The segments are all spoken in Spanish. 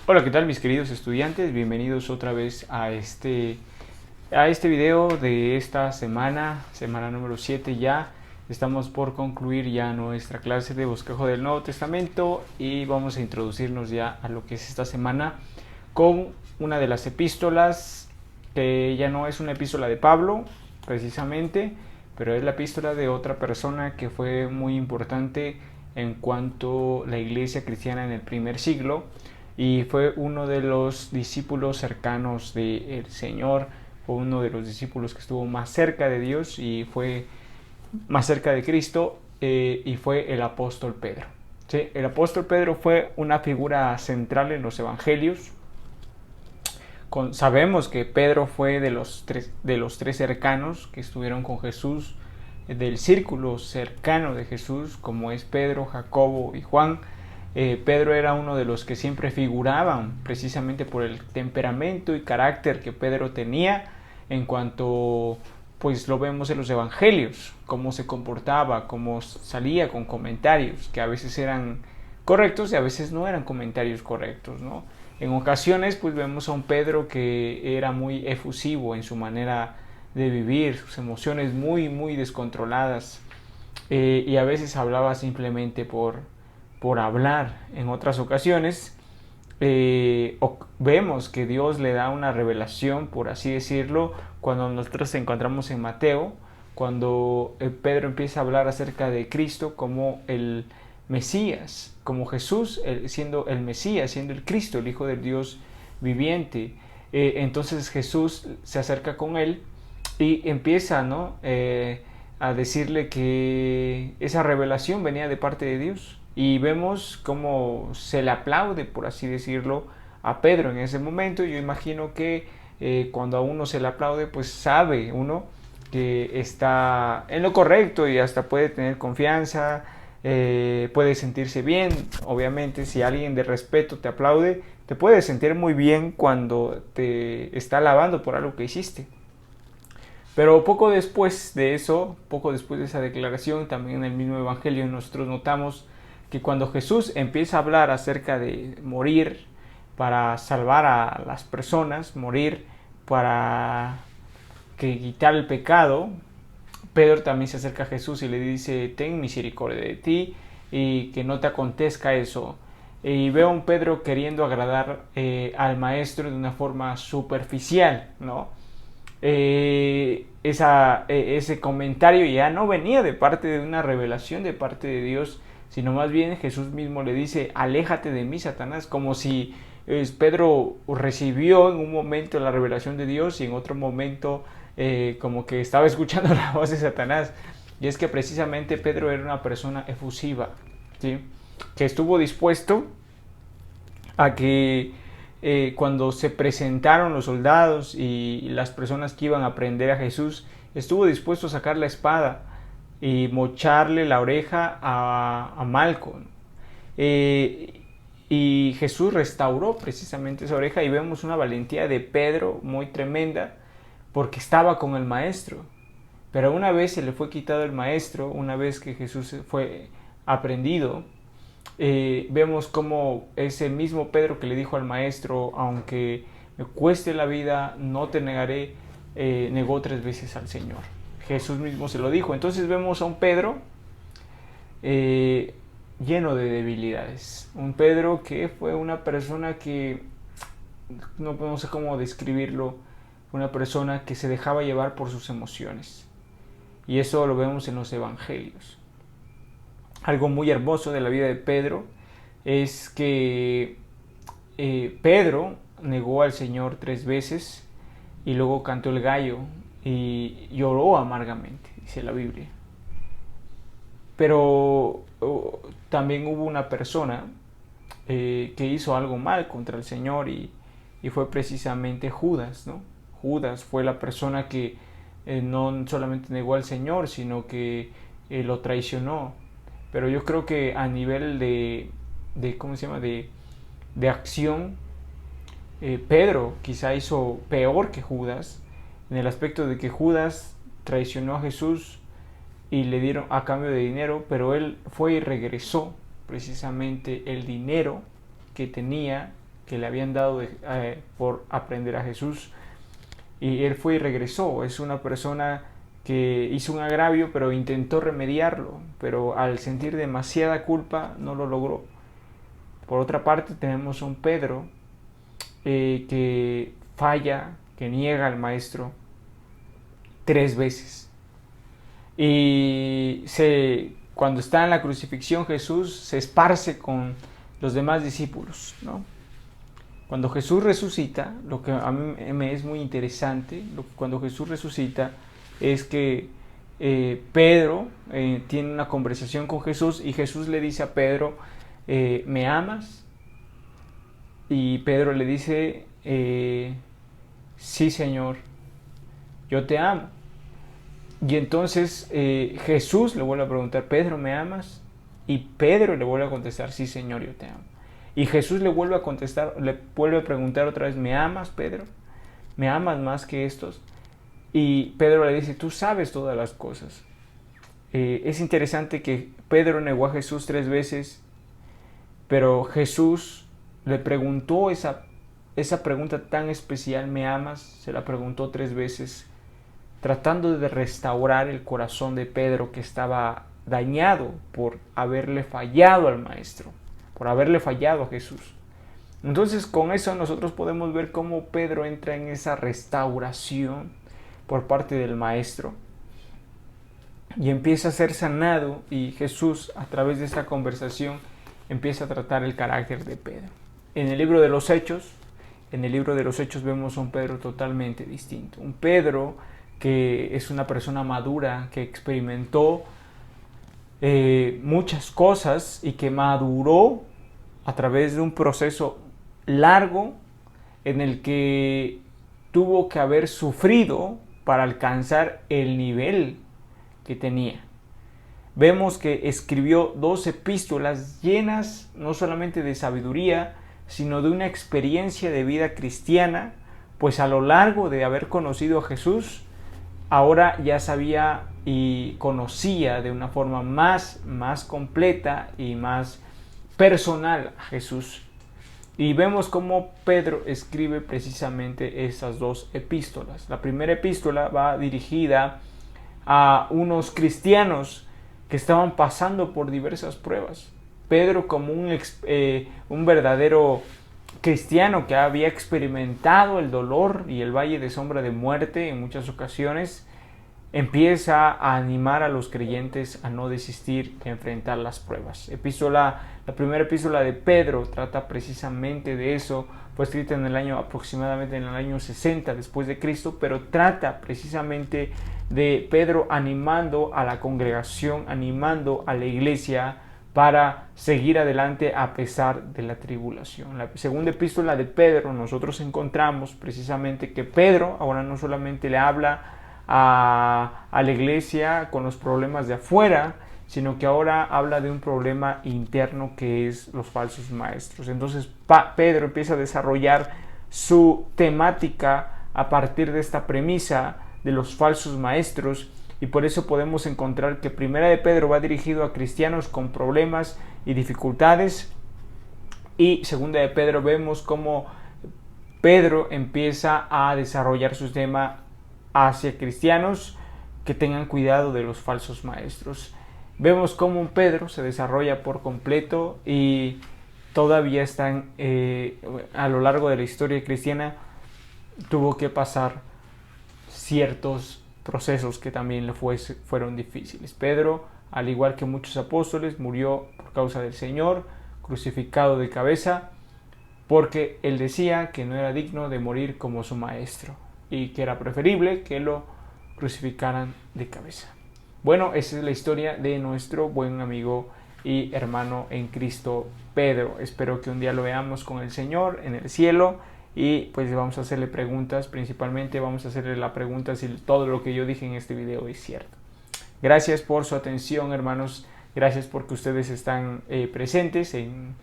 Hola, ¿qué tal mis queridos estudiantes? Bienvenidos otra vez a este video de esta semana número 7 ya. Estamos por concluir ya nuestra clase de bosquejo del Nuevo Testamento y vamos a introducirnos ya a lo que es esta semana con una de las epístolas que ya no es una epístola de Pablo precisamente, pero es la epístola de otra persona que fue muy importante en cuanto a la iglesia cristiana en el primer siglo y fue uno de los discípulos cercanos del Señor, fue uno de los discípulos que estuvo más cerca de Dios y fue más cerca de Cristo, y fue el apóstol Pedro. ¿Sí? El apóstol Pedro fue una figura central en los evangelios. Sabemos que Pedro fue de los tres cercanos que estuvieron con Jesús, del círculo cercano de Jesús, como es Pedro, Jacobo y Juan. Pedro era uno de los que siempre figuraban precisamente por el temperamento y carácter que Pedro tenía en cuanto pues lo vemos en los evangelios, cómo se comportaba, cómo salía con comentarios que a veces eran correctos y a veces no eran comentarios correctos, ¿no? En ocasiones pues vemos a un Pedro que era muy efusivo en su manera de vivir, sus emociones muy descontroladas, y a veces hablaba simplemente por hablar. En otras ocasiones vemos que Dios le da una revelación, por así decirlo, cuando nosotros encontramos en Mateo, cuando Pedro empieza a hablar acerca de Cristo como el Mesías, como Jesús siendo el Mesías, siendo el Cristo, el Hijo del Dios viviente. Entonces Jesús se acerca con él y empieza, ¿no? A decirle que esa revelación venía de parte de Dios. Y vemos cómo se le aplaude, por así decirlo, a Pedro en ese momento. Yo imagino que cuando a uno se le aplaude, pues sabe uno que está en lo correcto y hasta puede tener confianza, puede sentirse bien. Obviamente, si alguien de respeto te aplaude, te puedes sentir muy bien cuando te está alabando por algo que hiciste. Pero poco después de eso, poco después de esa declaración, también en el mismo Evangelio nosotros notamos que cuando Jesús empieza a hablar acerca de morir para salvar a las personas, morir para quitar el pecado, Pedro también se acerca a Jesús y le dice: ten misericordia de ti y que no te acontezca eso. Y veo a un Pedro queriendo agradar al maestro de una forma superficial, ¿no? Ese comentario ya no venía de parte de una revelación de parte de Dios, sino más bien Jesús mismo le dice: aléjate de mí, Satanás, como si Pedro recibió en un momento la revelación de Dios y en otro momento como que estaba escuchando la voz de Satanás. Y es que precisamente Pedro era una persona efusiva, ¿sí? Que estuvo dispuesto a que cuando se presentaron los soldados y las personas que iban a prender a Jesús, estuvo dispuesto a sacar la espada y mocharle la oreja a Malco. Y Jesús restauró precisamente esa oreja y vemos una valentía de Pedro muy tremenda porque estaba con el maestro. Pero una vez se le fue quitado el maestro, una vez que Jesús fue aprendido, vemos como ese mismo Pedro que le dijo al maestro: aunque me cueste la vida, no te negaré, negó 3 veces al Señor. Jesús mismo se lo dijo. Entonces vemos a un Pedro lleno de debilidades. Un Pedro que fue una persona que no sé cómo describirlo, una persona que se dejaba llevar por sus emociones. Y eso lo vemos en los evangelios. Algo muy hermoso de la vida de Pedro es que Pedro negó al Señor 3 veces y luego cantó el gallo y lloró amargamente, dice la Biblia. Pero también hubo una persona que hizo algo mal contra el Señor y fue precisamente Judas, ¿no? Judas fue la persona que no solamente negó al Señor, sino que lo traicionó. Pero yo creo que a nivel de ¿cómo se llama? De acción, Pedro quizá hizo peor que Judas, en el aspecto de que Judas traicionó a Jesús y le dieron a cambio de dinero, pero él fue y regresó precisamente el dinero que tenía que le habían dado por aprender a Jesús, y él fue y regresó. Es una persona que hizo un agravio, pero intentó remediarlo, pero al sentir demasiada culpa no lo logró. Por otra parte tenemos a un Pedro que falla, que niega al maestro 3 veces. Y cuando está en la crucifixión, Jesús se esparce con los demás discípulos, ¿no? Cuando Jesús resucita, lo que a mí me es muy interesante, cuando Jesús resucita, es que Pedro tiene una conversación con Jesús y Jesús le dice a Pedro, ¿me amas? Y Pedro le dice, sí, Señor, yo te amo. Y entonces Jesús le vuelve a preguntar, Pedro, ¿me amas? Y Pedro le vuelve a contestar, sí, Señor, yo te amo. Y Jesús le vuelve a contestar, le vuelve a preguntar otra vez, ¿me amas, Pedro? ¿Me amas más que estos? Y Pedro le dice, tú sabes todas las cosas. Es interesante que Pedro negó a Jesús 3 veces, pero Jesús le preguntó esa pregunta tan especial, ¿me amas? Se la preguntó 3 veces, tratando de restaurar el corazón de Pedro, que estaba dañado por haberle fallado al Maestro, por haberle fallado a Jesús. Entonces, con eso nosotros podemos ver cómo Pedro entra en esa restauración por parte del Maestro y empieza a ser sanado, y Jesús, a través de esta conversación, empieza a tratar el carácter de Pedro. En el libro de los Hechos vemos a un Pedro totalmente distinto, un Pedro que es una persona madura, que experimentó muchas cosas y que maduró a través de un proceso largo en el que tuvo que haber sufrido para alcanzar el nivel que tenía. Vemos que escribió 2 epístolas llenas no solamente de sabiduría, sino de una experiencia de vida cristiana, pues a lo largo de haber conocido a Jesús, ahora ya sabía y conocía de una forma más completa y más personal a Jesús. Y vemos cómo Pedro escribe precisamente esas 2 epístolas. La primera epístola va dirigida a unos cristianos que estaban pasando por diversas pruebas. Pedro, como un verdadero cristiano que había experimentado el dolor y el valle de sombra de muerte en muchas ocasiones, empieza a animar a los creyentes a no desistir de enfrentar las pruebas. La primera epístola de Pedro trata precisamente de eso. Fue escrita aproximadamente en el año 60 después de Cristo, pero trata precisamente de Pedro animando a la congregación, animando a la iglesia para seguir adelante a pesar de la tribulación. En la segunda epístola de Pedro nosotros encontramos precisamente que Pedro ahora no solamente le habla a la iglesia con los problemas de afuera, sino que ahora habla de un problema interno, que es los falsos maestros. Entonces Pedro empieza a desarrollar su temática a partir de esta premisa de los falsos maestros, y por eso podemos encontrar que Primera de Pedro va dirigido a cristianos con problemas y dificultades, y Segunda de Pedro vemos cómo Pedro empieza a desarrollar su tema hacia cristianos que tengan cuidado de los falsos maestros. Vemos cómo Pedro se desarrolla por completo, y todavía están a lo largo de la historia cristiana tuvo que pasar ciertos procesos que también le fueron difíciles. Pedro, al igual que muchos apóstoles, murió por causa del Señor, crucificado de cabeza, porque él decía que no era digno de morir como su maestro y que era preferible que lo crucificaran de cabeza. Bueno, esa es la historia de nuestro buen amigo y hermano en Cristo, Pedro. Espero que un día lo veamos con el Señor en el cielo, y pues vamos a hacerle preguntas. Principalmente vamos a hacerle la pregunta si todo lo que yo dije en este video es cierto. Gracias por su atención, hermanos. Gracias porque ustedes están presentes en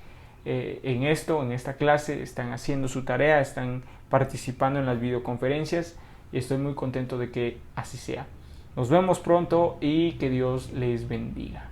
esta clase, están haciendo su tarea, están participando en las videoconferencias, y estoy muy contento de que así sea. Nos vemos pronto y que Dios les bendiga.